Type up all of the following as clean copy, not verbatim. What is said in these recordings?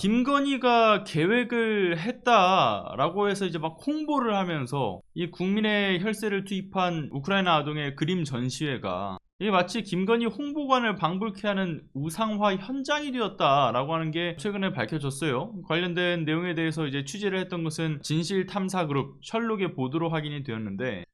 김건희가 계획을 했다라고 해서 이제 막 홍보를 하면서 이 국민의 혈세를 투입한 우크라이나 아동의 그림 전시회가 이게 마치 김건희 홍보관을 방불케 하는 우상화 현장이 되었다라고 하는 게 최근에 밝혀졌어요. 관련된 내용에 대해서 이제 취재를 했던 것은 진실탐사그룹 셜록의 보도로 확인이 되었는데,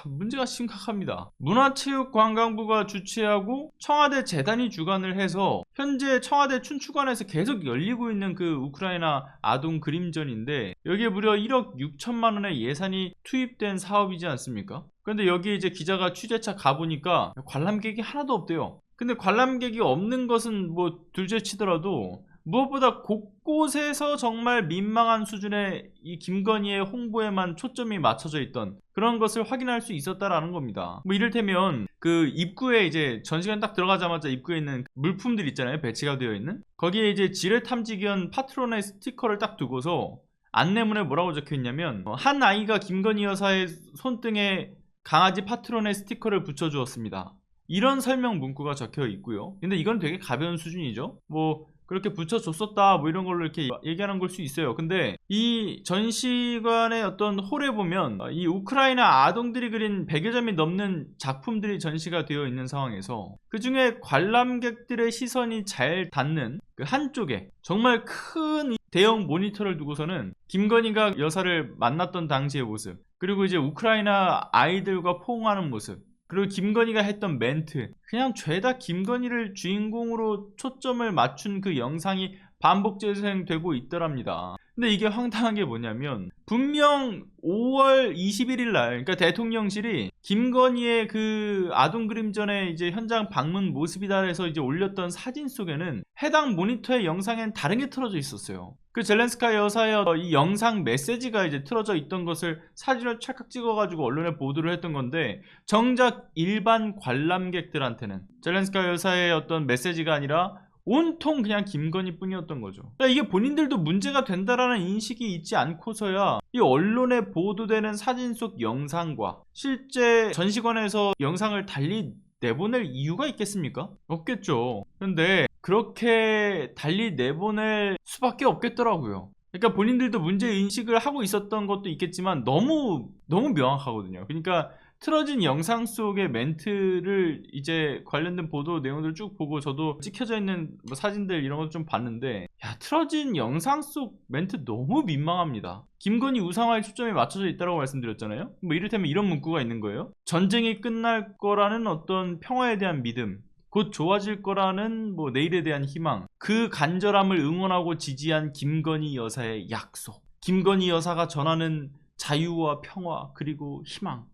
문제가 심각합니다. 문화체육관광부가 주최하고 청와대 재단이 주관을 해서 현재 청와대 춘추관에서 계속 열리고 있는 그 우크라이나 아동 그림전인데, 여기에 무려 1억 6천만 원의 예산이 투입된 사업이지 않습니까? 근데 여기 이제 기자가 취재차 가보니까 관람객이 하나도 없대요. 근데 관람객이 없는 것은 뭐 둘째치더라도 무엇보다 곳곳에서 정말 민망한 수준의 이 김건희의 홍보에만 초점이 맞춰져 있던 그런 것을 확인할 수 있었다라는 겁니다. 뭐 이를테면 그 입구에 이제 전시관 딱 들어가자마자 입구에 있는 물품들 있잖아요. 배치가 되어 있는. 거기에 이제 지뢰탐지견 파트론의 스티커를 딱 두고서 안내문에 뭐라고 적혀 있냐면, 한 아이가 김건희 여사의 손등에 강아지 파트론의 스티커를 붙여주었습니다. 이런 설명 문구가 적혀 있고요. 근데 이건 되게 가벼운 수준이죠. 뭐 그렇게 붙여줬었다 뭐 이런 걸로 이렇게 얘기하는 걸 수 있어요. 근데 이 전시관의 어떤 홀에 보면 이 우크라이나 아동들이 그린 100여 점이 넘는 작품들이 전시가 되어 있는 상황에서 그 중에 관람객들의 시선이 잘 닿는 그 한쪽에 정말 큰 대형 모니터를 두고서는 김건희가 여사를 만났던 당시의 모습, 그리고 이제 우크라이나 아이들과 포옹하는 모습, 그리고 김건희가 했던 멘트, 그냥 죄다 김건희를 주인공으로 초점을 맞춘 그 영상이 반복 재생되고 있더랍니다. 근데 이게 황당한 게 뭐냐면, 분명 5월 21일 날, 그러니까 대통령실이 김건희의 그 아동 그림전에 이제 현장 방문 모습이다 해서 이제 올렸던 사진 속에는 해당 모니터의 영상엔 다른 게 틀어져 있었어요. 그 젤렌스카 여사의 이 영상 메시지가 이제 틀어져 있던 것을 사진을 찰칵 찍어가지고 언론에 보도를 했던 건데, 정작 일반 관람객들한테는 젤렌스카 여사의 어떤 메시지가 아니라 온통 그냥 김건희 뿐이었던 거죠. 그러니까 이게 본인들도 문제가 된다라는 인식이 있지 않고서야 이 언론에 보도되는 사진 속 영상과 실제 전시관에서 영상을 달리 내보낼 이유가 있겠습니까? 없겠죠. 근데 그렇게 달리 내보낼 수밖에 없겠더라고요. 그러니까 본인들도 문제 인식을 하고 있었던 것도 있겠지만 너무 명확하거든요. 그러니까 틀어진 영상 속의 멘트를 이제 관련된 보도 내용들 쭉 보고 저도 찍혀져 있는 뭐 사진들 이런 거 좀 봤는데, 틀어진 영상 속 멘트 너무 민망합니다. 김건희 우상화에 초점이 맞춰져 있다고 말씀드렸잖아요. 뭐 이를테면 이런 문구가 있는 거예요. 전쟁이 끝날 거라는 어떤 평화에 대한 믿음, 곧 좋아질 거라는 뭐 내일에 대한 희망, 그 간절함을 응원하고 지지한 김건희 여사의 약속, 김건희 여사가 전하는 자유와 평화 그리고 희망.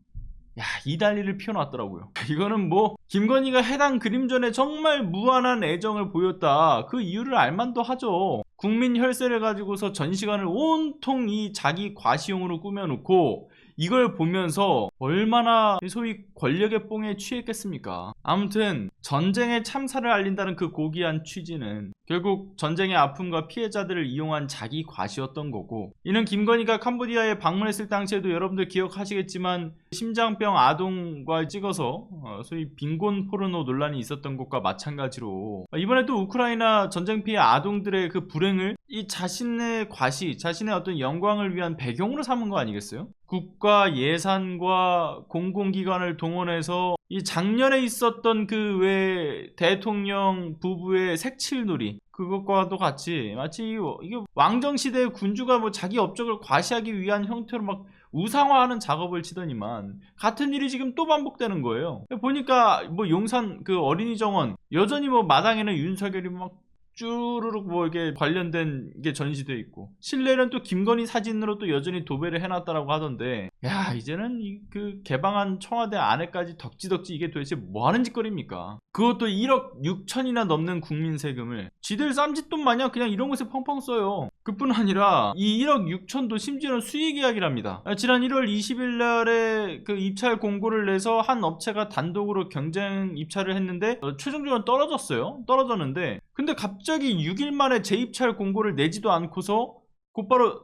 이 단리를 피워놨더라고요. 이거는 뭐 김건희가 해당 그림전에 정말 무한한 애정을 보였다, 그 이유를 알만도 하죠. 국민 혈세를 가지고서 전시관을 온통 이 자기 과시용으로 꾸며놓고 이걸 보면서 얼마나 소위 권력의 뽕에 취했겠습니까? 아무튼 전쟁의 참사를 알린다는 그 고귀한 취지는 결국 전쟁의 아픔과 피해자들을 이용한 자기 과시였던 거고, 이는 김건희가 캄보디아에 방문했을 당시에도 여러분들 기억하시겠지만 심장병 아동과 찍어서 소위 빈곤 포르노 논란이 있었던 것과 마찬가지로 이번에도 우크라이나 전쟁 피해 아동들의 그 불행을 이 자신의 과시, 자신의 어떤 영광을 위한 배경으로 삼은 거 아니겠어요? 국가 예산과 공공기관을 동원해서 이 작년에 있었던 그 왜 대통령 부부의 색칠놀이, 그것과도 같이 마치 이게 왕정시대의 군주가 뭐 자기 업적을 과시하기 위한 형태로 막 우상화하는 작업을 치더니만 같은 일이 지금 또 반복되는 거예요. 보니까 뭐 용산 그 어린이 정원 여전히 뭐 마당에는 윤석열이 막 쭈르륵 뭐 이게 관련된 게 전시되어 있고, 실내는 또 김건희 사진으로 또 여전히 도배를 해놨다라고 하던데, 이제는 그 개방한 청와대 안에까지 덕지덕지 이게 도대체 뭐하는 짓거리입니까? 그것도 1억 6천이나 넘는 국민 세금을 지들 쌈짓돈 마냥 그냥 이런 곳에 펑펑 써요. 그뿐 아니라 이 1억 6천도 심지어는 수의계약이랍니다. 지난 1월 20일 날에 그 입찰 공고를 내서 한 업체가 단독으로 경쟁 입찰을 했는데 최종적으로 떨어졌는데, 근데 갑자기 6일 만에 재입찰 공고를 내지도 않고서 곧바로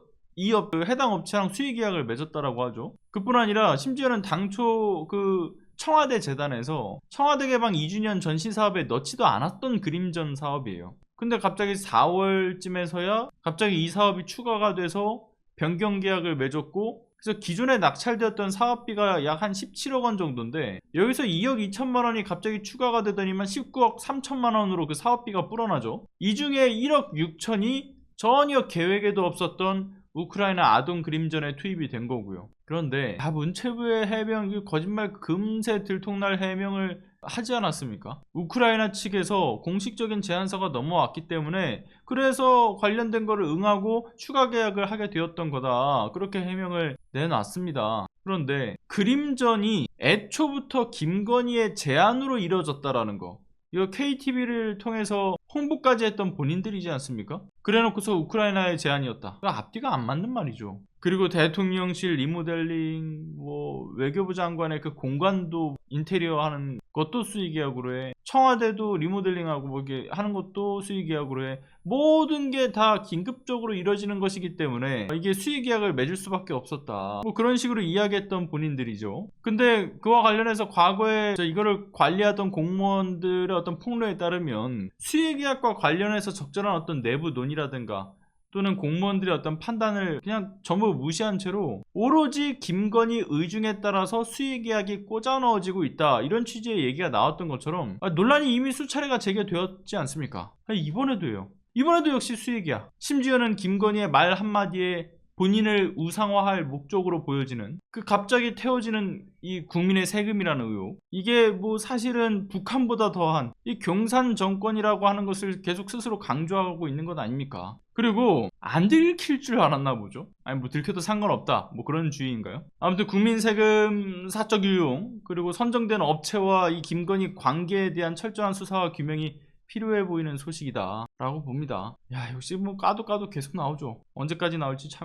해당 업체랑 수의계약을 맺었다라고 하죠. 그뿐 아니라 심지어는 당초 그 청와대 재단에서 청와대 개방 2주년 전시 사업에 넣지도 않았던 그림전 사업이에요. 근데 갑자기 4월쯤에서야 갑자기 이 사업이 추가가 돼서 변경 계약을 맺었고, 그래서 기존에 낙찰되었던 사업비가 약 한 17억 원 정도인데 여기서 2억 2천만 원이 갑자기 추가가 되더니만 19억 3천만 원으로 그 사업비가 불어나죠. 이 중에 1억 6천이 전혀 계획에도 없었던 우크라이나 아동 그림전에 투입이 된 거고요. 그런데 문체부의 해명, 거짓말 금세 들통날 해명을 하지 않았습니까? 우크라이나 측에서 공식적인 제안서가 넘어왔기 때문에 그래서 관련된 거를 응하고 추가 계약을 하게 되었던 거다, 그렇게 해명을 내놨습니다. 그런데 그림전이 애초부터 김건희의 제안으로 이뤄졌다라는 거, 이거 KTV를 통해서 홍보까지 했던 본인들이지 않습니까? 그래놓고서 우크라이나의 제안이었다. 앞뒤가 안 맞는 말이죠. 그리고 대통령실 리모델링, 외교부 장관의 그 공간도 인테리어 하는 것도 수의계약으로 해. 청와대도 리모델링하고 이게 하는 것도 수의계약으로 해. 모든 게 다 긴급적으로 이뤄지는 것이기 때문에 이게 수의계약을 맺을 수밖에 없었다, 그런 식으로 이야기했던 본인들이죠. 근데 그와 관련해서 과거에 이거를 관리하던 공무원들의 어떤 폭로에 따르면 수의계약과 관련해서 적절한 어떤 내부 논의라든가 또는 공무원들의 어떤 판단을 그냥 전부 무시한 채로 오로지 김건희 의중에 따라서 수의계약이 꽂아 넣어지고 있다, 이런 취지의 얘기가 나왔던 것처럼 논란이 이미 수차례가 제기되었지 않습니까? 이번에도요. 이번에도 역시 수의계약, 심지어는 김건희의 말 한마디에 본인을 우상화할 목적으로 보여지는 그 갑자기 태워지는 이 국민의 세금이라는 의혹, 이게 사실은 북한보다 더한 이 경산 정권이라고 하는 것을 계속 스스로 강조하고 있는 것 아닙니까? 그리고 안 들킬 줄 알았나 보죠. 아니 들켜도 상관없다, 그런 주의인가요? 아무튼 국민 세금 사적 유용, 그리고 선정된 업체와 이 김건희 관계에 대한 철저한 수사와 규명이 필요해 보이는 소식이다 라고 봅니다. 역시 까도 계속 나오죠. 언제까지 나올지 참